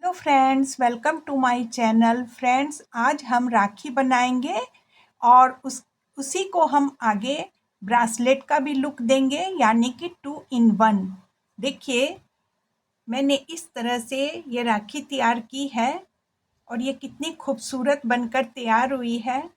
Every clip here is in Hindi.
तो friends, welcome to my channel. Friends, आज हम राखी बनाएंगे और उसी को हम आगे ब्रासलेट का भी लुक देंगे, यानी कि 2 in 1। देखिए, मैंने इस तरह से ये राखी तैयार की है और ये कितनी खूबसूरत बनकर तैयार हुई है।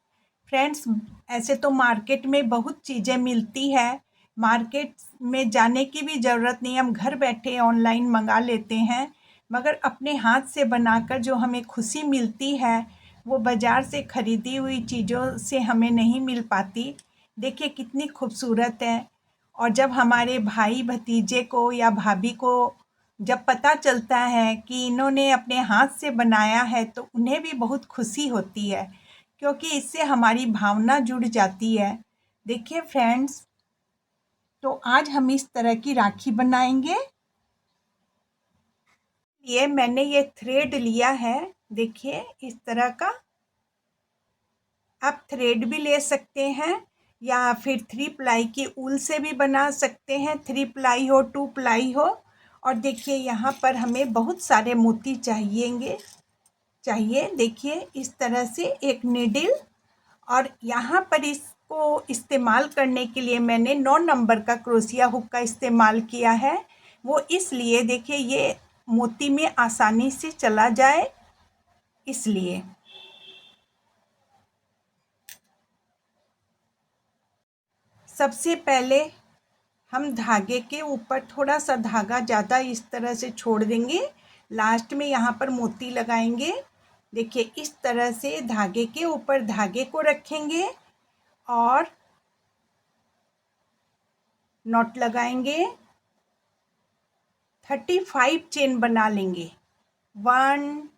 फ्रेंड्स, ऐसे तो मार्केट में बहुत चीज़ें मिलती है, मार्केट में जाने की भी ज़रूरत नहीं, हम घर बैठे ऑनलाइन मंगा लेते हैं। मगर अपने हाथ से बनाकर जो हमें खुशी मिलती है, वो बाज़ार से ख़रीदी हुई चीज़ों से हमें नहीं मिल पाती। देखिए कितनी खूबसूरत है। और जब हमारे भाई भतीजे को या भाभी को जब पता चलता है कि इन्होंने अपने हाथ से बनाया है, तो उन्हें भी बहुत खुशी होती है, क्योंकि इससे हमारी भावना जुड़ जाती है। देखिए फ्रेंड्स, तो आज हम इस तरह की राखी बनाएंगे। ये मैंने ये थ्रेड लिया है, देखिए इस तरह का। आप थ्रेड भी ले सकते हैं या फिर 3 प्लाई की ऊल से भी बना सकते हैं, 3 प्लाई हो 2 प्लाई हो। और देखिए यहाँ पर हमें बहुत सारे मोती चाहिए। देखिए इस तरह से एक नीडल, और यहाँ पर इसको इस्तेमाल करने के लिए मैंने 9 नंबर का क्रोशिया हुक का इस्तेमाल किया है। वो इसलिए, देखिए ये मोती में आसानी से चला जाए, इसलिए। सबसे पहले हम धागे के ऊपर थोड़ा सा धागा ज़्यादा इस तरह से छोड़ देंगे, लास्ट में यहाँ पर मोती लगाएंगे। देखिए इस तरह से धागे के ऊपर धागे को रखेंगे और नॉट लगाएंगे। 35 चेन बना लेंगे। 1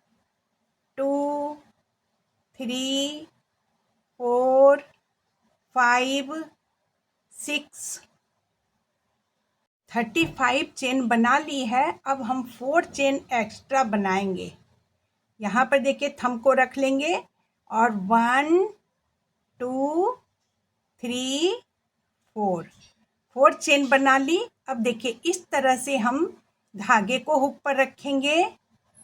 2 3 4 5 6 35 चेन बना ली है। अब हम 4 चेन एक्स्ट्रा बनाएंगे। यहाँ पर देखिए थंब को रख लेंगे और 1 2 3 4 चेन बना ली। अब देखिए इस तरह से हम धागे को हुक पर रखेंगे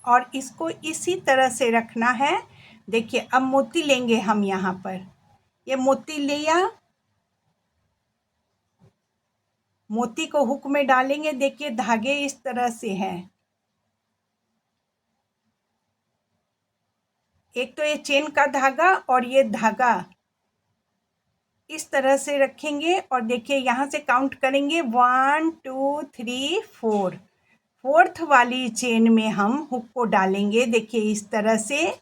और इसको इसी तरह से रखना है। देखिए अब मोती लेंगे हम, यहाँ पर ये मोती लिया, मोती को हुक में डालेंगे। देखिए धागे इस तरह से हैं, एक तो ये चेन का धागा और ये धागा इस तरह से रखेंगे। और देखिए यहाँ से काउंट करेंगे 1 2 3 4। 4th वाली चेन में हम हुक को डालेंगे, देखिए इस तरह से।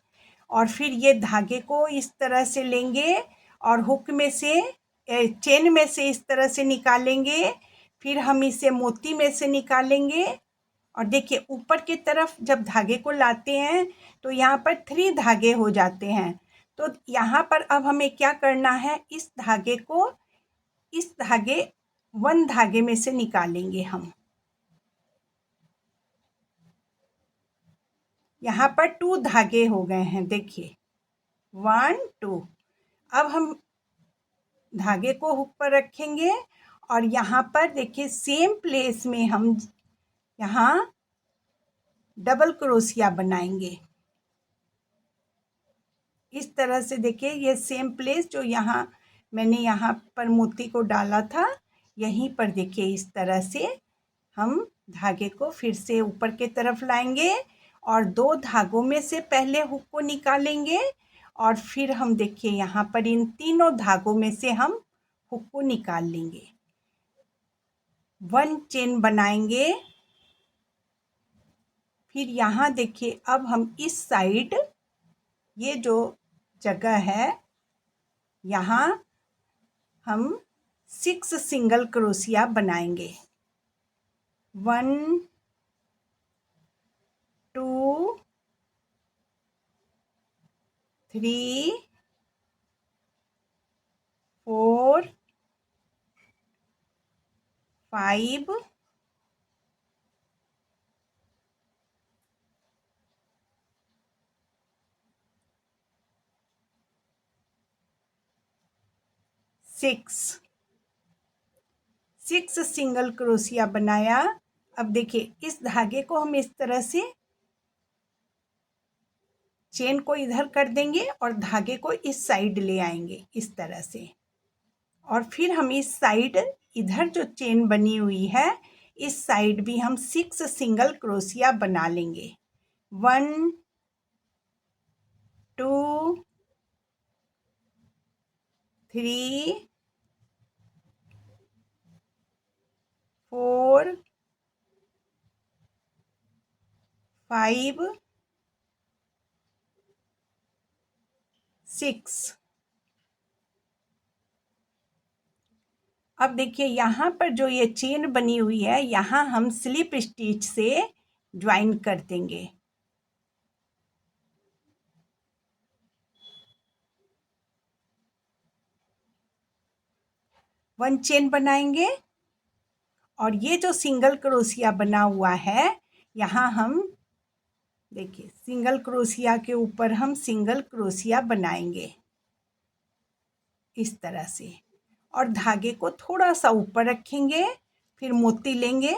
और फिर ये धागे को इस तरह से लेंगे और हुक में से, चेन में से इस तरह से निकालेंगे। फिर हम इसे मोती में से निकालेंगे और देखिए ऊपर की तरफ जब धागे को लाते हैं तो यहाँ पर 3 धागे हो जाते हैं। तो यहाँ पर अब हमें क्या करना है, इस धागे को इस धागे 1 धागे में से निकालेंगे हम। यहाँ पर 2 धागे हो गए हैं, देखिए 1 2। अब हम धागे को हुक पर रखेंगे और यहाँ पर देखिए सेम प्लेस में हम यहाँ डबल क्रोशिया बनाएंगे। इस तरह से देखिए ये सेम प्लेस जो यहाँ मैंने यहाँ पर मोती को डाला था, यहीं पर देखिए इस तरह से हम धागे को फिर से ऊपर की तरफ लाएंगे और 2 धागों में से पहले हुक को निकालेंगे और फिर हम देखिए यहाँ पर इन तीनों धागों में से हम हुक को निकाल लेंगे। 1 चेन बनाएंगे। फिर यहाँ देखिए अब हम इस साइड, ये जो जगह है, यहाँ हम 6 सिंगल क्रोशिया बनाएंगे। 1 2 3 4 5 6 सिंगल क्रोशिया बनाया। अब देखिए इस धागे को हम इस तरह से चेन को इधर कर देंगे और धागे को इस साइड ले आएंगे इस तरह से। और फिर हम इस साइड इधर जो चेन बनी हुई है इस साइड भी हम 6 सिंगल क्रोशिया बना लेंगे। 1 2 3 4 5 6। अब देखिए यहाँ पर जो ये चेन बनी हुई है यहाँ हम स्लिप स्टिच से ज्वाइन कर देंगे। वन चेन बनाएंगे और ये जो सिंगल क्रोशिया बना हुआ है यहाँ हम देखिए सिंगल क्रोशिया के ऊपर हम सिंगल क्रोशिया बनाएंगे इस तरह से। और धागे को थोड़ा सा ऊपर रखेंगे, फिर मोती लेंगे,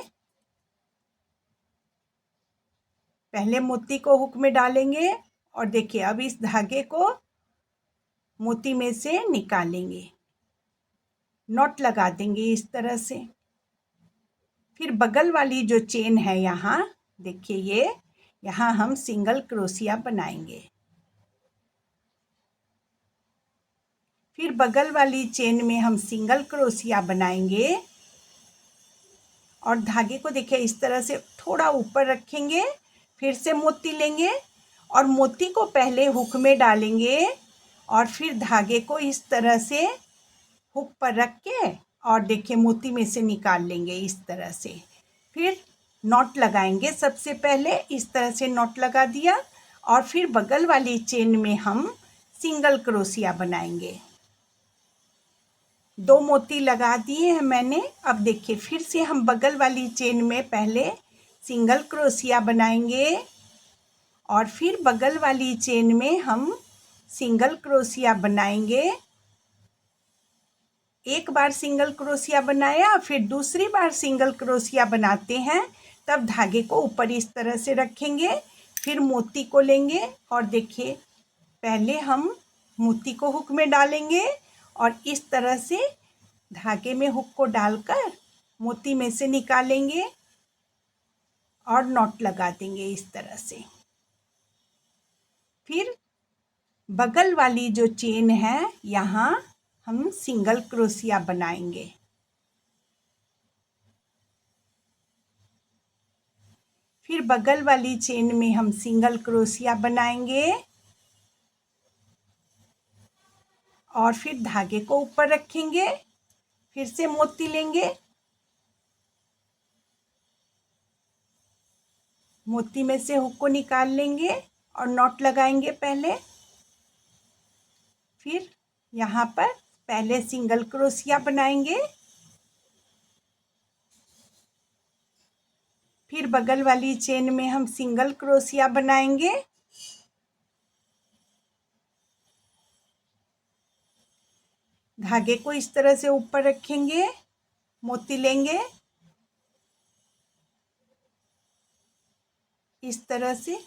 पहले मोती को हुक में डालेंगे और देखिए अब इस धागे को मोती में से निकालेंगे, नॉट लगा देंगे इस तरह से। फिर बगल वाली जो चेन है यहाँ देखिए ये यहाँ हम सिंगल क्रोशिया बनाएंगे। फिर बगल वाली चेन में हम सिंगल क्रोशिया बनाएंगे और धागे को देखिए इस तरह से थोड़ा ऊपर रखेंगे, फिर से मोती लेंगे और मोती को पहले हुक में डालेंगे और फिर धागे को इस तरह से हुक पर रख के और देखिए मोती में से निकाल लेंगे इस तरह से। फिर नॉट लगाएंगे, सबसे पहले इस तरह से नॉट लगा दिया और फिर बगल वाली चेन में हम सिंगल क्रोशिया बनाएंगे। 2 मोती लगा दिए हैं मैंने। अब देखिए फिर से हम बगल वाली चेन में पहले सिंगल क्रोशिया बनाएंगे और फिर बगल वाली चेन में हम सिंगल क्रोशिया बनाएंगे। एक बार सिंगल क्रोशिया बनाया, फिर दूसरी बार सिंगल क्रोशिया बनाते हैं, तब धागे को ऊपर इस तरह से रखेंगे, फिर मोती को लेंगे और देखिए पहले हम मोती को हुक में डालेंगे और इस तरह से धागे में हुक को डालकर मोती में से निकालेंगे और नॉट लगा देंगे इस तरह से। फिर बगल वाली जो चेन है यहाँ हम सिंगल क्रोशिया बनाएंगे। फिर बगल वाली चेन में हम सिंगल क्रोशिया बनाएंगे और फिर धागे को ऊपर रखेंगे, फिर से मोती लेंगे, मोती में से हुक को निकाल लेंगे और नॉट लगाएंगे पहले। फिर यहाँ पर पहले सिंगल क्रोशिया बनाएंगे, फिर बगल वाली चेन में हम सिंगल क्रोशिया बनाएंगे, धागे को इस तरह से ऊपर रखेंगे, मोती लेंगे इस तरह से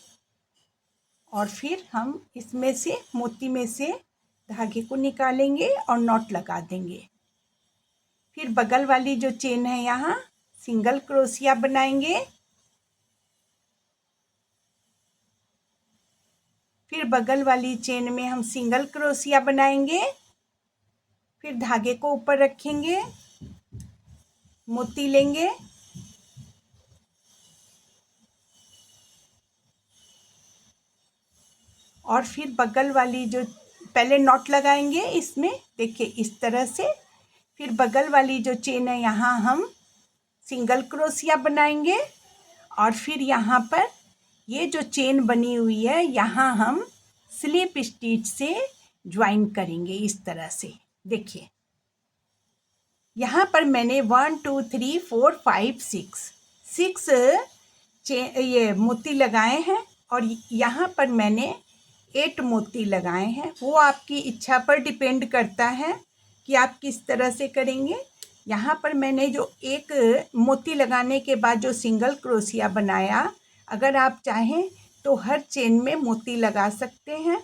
और फिर हम इसमें से मोती में से धागे को निकालेंगे और नॉट लगा देंगे। फिर बगल वाली जो चेन है यहाँ सिंगल क्रोशिया बनाएंगे, फिर बगल वाली चेन में हम सिंगल क्रोशिया बनाएंगे, फिर धागे को ऊपर रखेंगे, मोती लेंगे और फिर बगल वाली जो पहले नॉट लगाएंगे इसमें देखिए इस तरह से। फिर बगल वाली जो चेन है यहाँ हम सिंगल क्रोशिया बनाएंगे और फिर यहाँ पर ये जो चेन बनी हुई है यहाँ हम स्लिप स्टिच से ज्वाइन करेंगे इस तरह से। देखिए यहाँ पर मैंने 1 2 3 4 5 6 ये मोती लगाए हैं और यहाँ पर मैंने 8 मोती लगाए हैं। वो आपकी इच्छा पर डिपेंड करता है कि आप किस तरह से करेंगे। यहाँ पर मैंने जो एक मोती लगाने के बाद जो सिंगल क्रोशिया बनाया, अगर आप चाहें तो हर चेन में मोती लगा सकते हैं।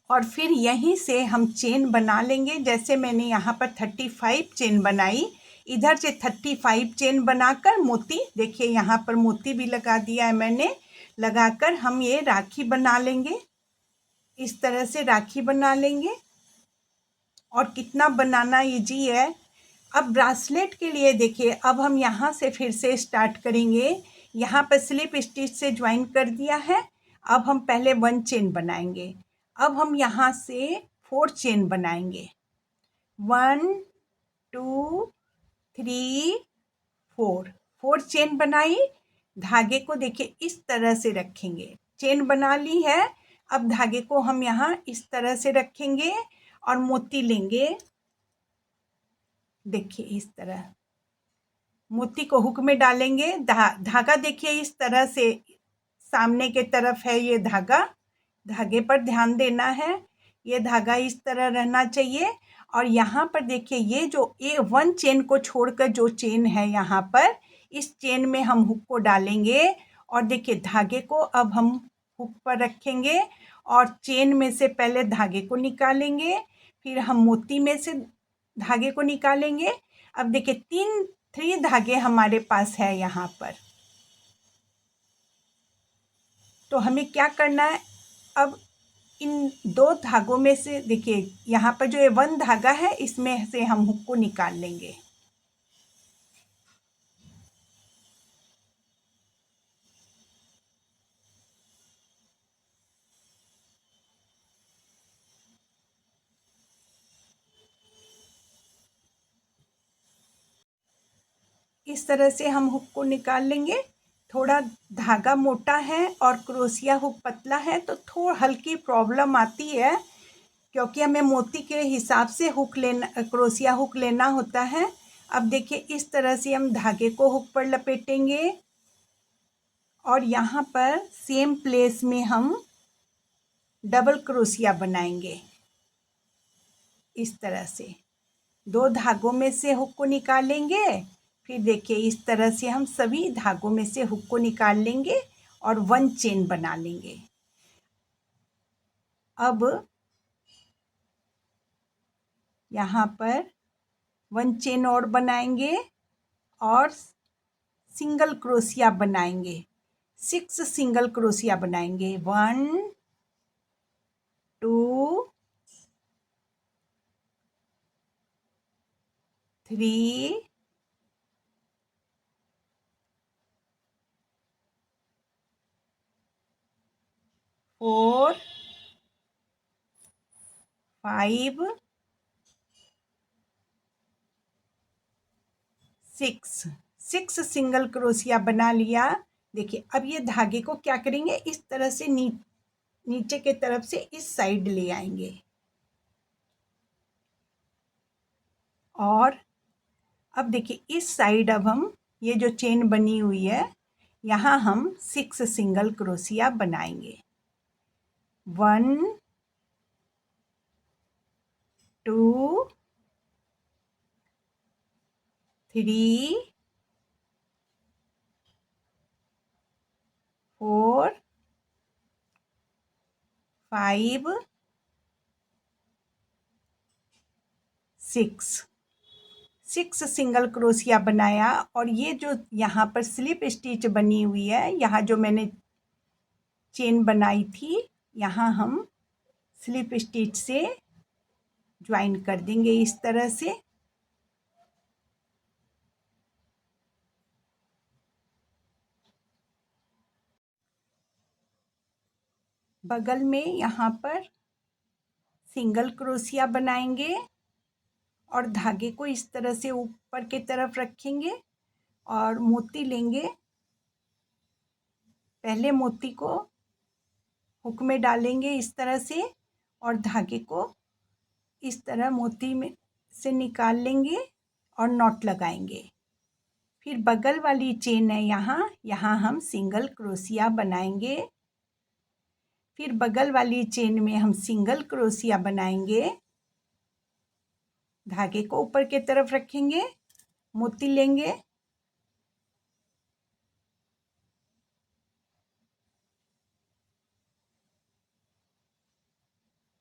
और फिर यहीं से हम चेन बना लेंगे। जैसे मैंने यहाँ पर 35 चेन बनाई, इधर से 35 चेन बनाकर मोती, देखिए यहाँ पर मोती भी लगा दिया है मैंने। लगाकर हम ये राखी बना लेंगे। इस तरह से राखी बना लेंगे। और कितना बनाना इजी है। अब ब्रासलेट के लिए देखिए, अब हम यहाँ से फिर से स्टार्ट करेंगे। यहाँ पर स्लिप स्टिच से ज्वाइन कर दिया है। अब हम पहले 1 चेन बनाएंगे। अब हम यहाँ से 4 चेन बनाएंगे। 1 2 3 4 4 चेन बनाई। धागे को देखिए इस तरह से रखेंगे। चेन बना ली है। अब धागे को हम यहाँ इस तरह से रखेंगे और मोती लेंगे। देखिए इस तरह मोती को हुक में डालेंगे। धागा देखिए इस तरह से सामने के तरफ है ये धागा। धागे पर ध्यान देना है। ये धागा इस तरह रहना चाहिए। और यहाँ पर देखिए ये जो 1 चेन को छोड़कर जो चेन है यहाँ पर, इस चेन में हम हुक को डालेंगे। और देखिए धागे को अब हम हुक पर रखेंगे और चेन में से पहले धागे को निकालेंगे, फिर हम मोती में से धागे को निकालेंगे। अब देखिए 3 धागे हमारे पास है यहाँ पर। तो हमें क्या करना है, अब इन 2 धागों में से देखिए यहाँ पर जो ये 1 धागा है, इसमें से हम हुक को निकाल लेंगे। इस तरह से हम हुक को निकाल लेंगे। थोड़ा धागा मोटा है और क्रोशिया हुक पतला है तो थोड़ा हल्की प्रॉब्लम आती है, क्योंकि हमें मोती के हिसाब से हुक लेना, क्रोशिया हुक लेना होता है। अब देखिए इस तरह से हम धागे को हुक पर लपेटेंगे और यहाँ पर सेम प्लेस में हम डबल क्रोशिया बनाएंगे। इस तरह से 2 धागों में से हुक को निकालेंगे। फिर देखिए इस तरह से हम सभी धागों में से हुक को निकाल लेंगे और 1 चेन बना लेंगे। अब यहाँ पर 1 चेन और बनाएंगे और सिंगल क्रोशिया बनाएंगे। 6 सिंगल क्रोशिया बनाएंगे। 1 2 3 4 5 6 सिंगल क्रोशिया बना लिया। देखिए अब ये धागे को क्या करेंगे, इस तरह से नीचे के तरफ से इस साइड ले आएंगे। और अब देखिए इस साइड अब हम ये जो चेन बनी हुई है, यहाँ हम 6 सिंगल क्रोशिया बनाएंगे। 1 2 3 4 5 6 सिंगल क्रोशिया बनाया। और ये जो यहाँ पर स्लिप स्टिच बनी हुई है, यहाँ जो मैंने चेन बनाई थी, यहाँ हम स्लिप स्टिच से ज्वाइन कर देंगे इस तरह से। बगल में यहाँ पर सिंगल क्रोशिया बनाएंगे और धागे को इस तरह से ऊपर की तरफ रखेंगे और मोती लेंगे। पहले मोती को हुक में डालेंगे इस तरह से और धागे को इस तरह मोती में से निकाल लेंगे और नॉट लगाएंगे। फिर बगल वाली चेन है यहाँ हम सिंगल क्रोशिया बनाएंगे। फिर बगल वाली चेन में हम सिंगल क्रोशिया बनाएंगे। धागे को ऊपर की तरफ रखेंगे, मोती लेंगे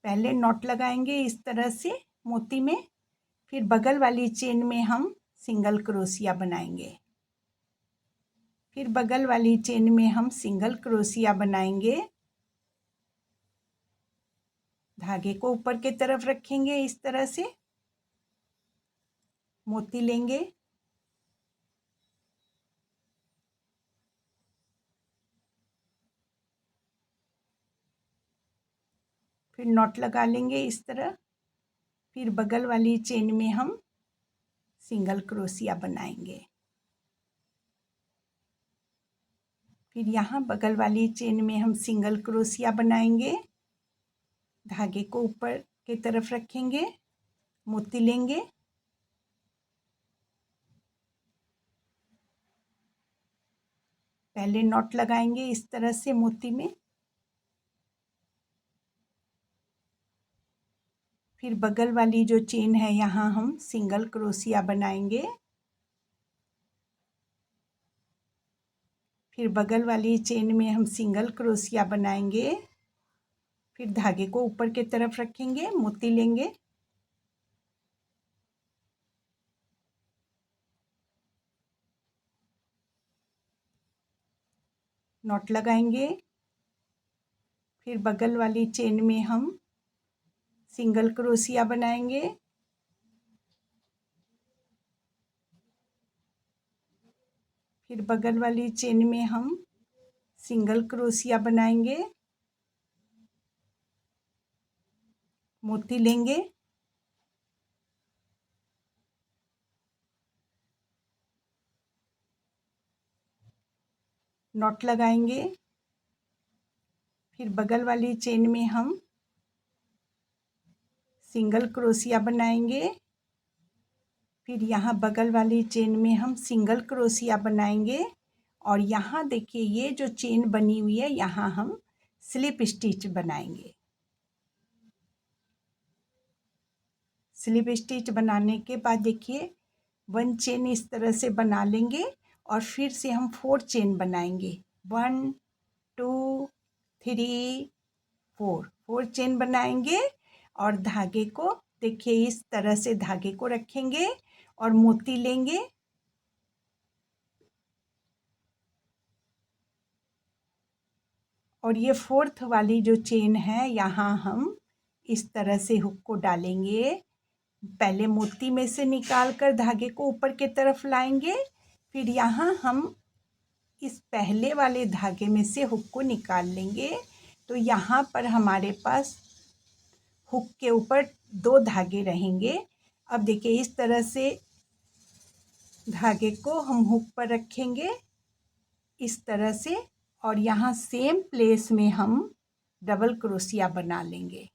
पहले नॉट लगाएंगे इस तरह से मोती में, फिर बगल वाली चेन में हम सिंगल क्रोशिया बनाएंगे, फिर बगल वाली चेन में हम सिंगल क्रोशिया बनाएंगे। धागे को ऊपर की तरफ रखेंगे इस तरह से, मोती लेंगे, फिर नॉट लगा लेंगे इस तरह, फिर बगल वाली चेन में हम सिंगल क्रोशिया बनाएंगे, फिर यहाँ बगल वाली चेन में हम सिंगल क्रोशिया बनाएंगे। धागे को ऊपर की तरफ रखेंगे, मोती लेंगे, पहले नॉट लगाएंगे इस तरह से मोती में, फिर बगल वाली जो चेन है यहाँ हम सिंगल क्रोशिया बनाएंगे, फिर बगल वाली चेन में हम सिंगल क्रोशिया बनाएंगे, फिर धागे को ऊपर की तरफ रखेंगे, मोती लेंगे, नॉट लगाएंगे, फिर बगल वाली चेन में हम सिंगल क्रोशिया बनाएंगे, फिर बगल वाली चेन में हम सिंगल क्रोशिया बनाएंगे, मोती लेंगे, नॉट लगाएंगे, फिर बगल वाली चेन में हम सिंगल क्रोशिया बनाएंगे, फिर यहाँ बगल वाली चेन में हम सिंगल क्रोशिया बनाएंगे, और यहाँ देखिए ये जो चेन बनी हुई है यहाँ हम स्लिप स्टिच बनाएंगे। स्लिप स्टिच बनाने के बाद देखिए 1 चेन इस तरह से बना लेंगे, और फिर से हम 4 चेन बनाएंगे। 1 2 3 4 चेन बनाएंगे, और धागे को देखिए इस तरह से धागे को रखेंगे और मोती लेंगे, और ये 4th वाली जो चेन है यहाँ हम इस तरह से हुक को डालेंगे। पहले मोती में से निकाल कर धागे को ऊपर की तरफ लाएंगे, फिर यहाँ हम इस पहले वाले धागे में से हुक को निकाल लेंगे। तो यहाँ पर हमारे पास हुक के ऊपर 2 धागे रहेंगे। अब देखिए इस तरह से धागे को हम हुक पर रखेंगे इस तरह से, और यहाँ सेम प्लेस में हम डबल क्रोशिया बना लेंगे।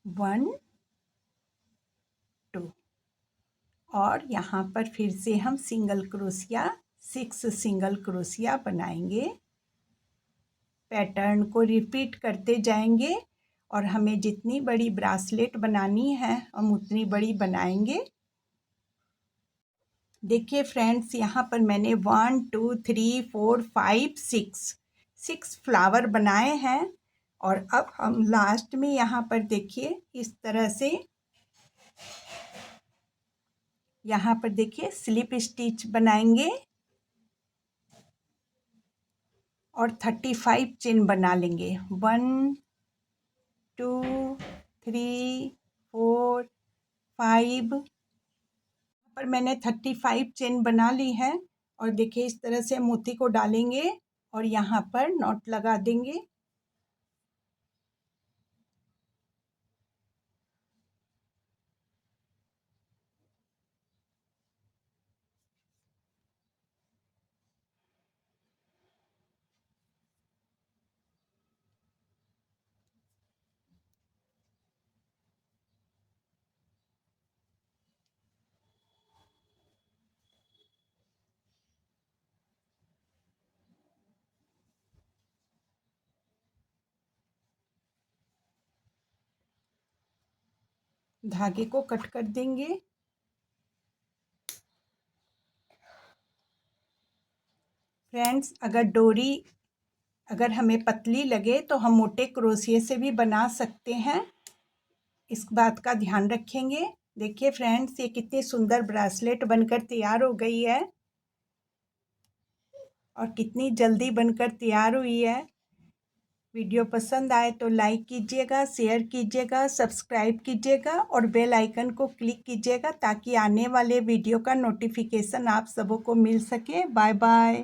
वन 2, और यहाँ पर फिर से हम सिंगल क्रोशिया 6 सिंगल क्रोशिया बनाएंगे। पैटर्न को रिपीट करते जाएंगे, और हमें जितनी बड़ी ब्रासलेट बनानी है हम उतनी बड़ी बनाएंगे। देखिए फ्रेंड्स यहाँ पर मैंने 1 2 3 4 5 6 फ्लावर बनाए हैं, और अब हम लास्ट में यहाँ पर देखिए इस तरह से, यहाँ पर देखिए स्लिप स्टिच बनाएंगे और 35 चेन बना लेंगे। 1 2 3 4 5 पर मैंने 35 चेन बना ली है, और देखिए इस तरह से मोती को डालेंगे और यहाँ पर नॉट लगा देंगे। धागे को कट कर देंगे, फ्रेंड्स, अगर हमें पतली लगे तो हम मोटे क्रोशिया से भी बना सकते हैं, इस बात का ध्यान रखेंगे। देखिए फ्रेंड्स, ये कितनी सुंदर ब्रेसलेट बनकर तैयार हो गई है और कितनी जल्दी बनकर तैयार हुई है। वीडियो पसंद आए तो लाइक कीजिएगा, शेयर कीजिएगा, सब्सक्राइब कीजिएगा और बेल आइकन को क्लिक कीजिएगा ताकि आने वाले वीडियो का नोटिफिकेशन आप सबों को मिल सके। Bye bye.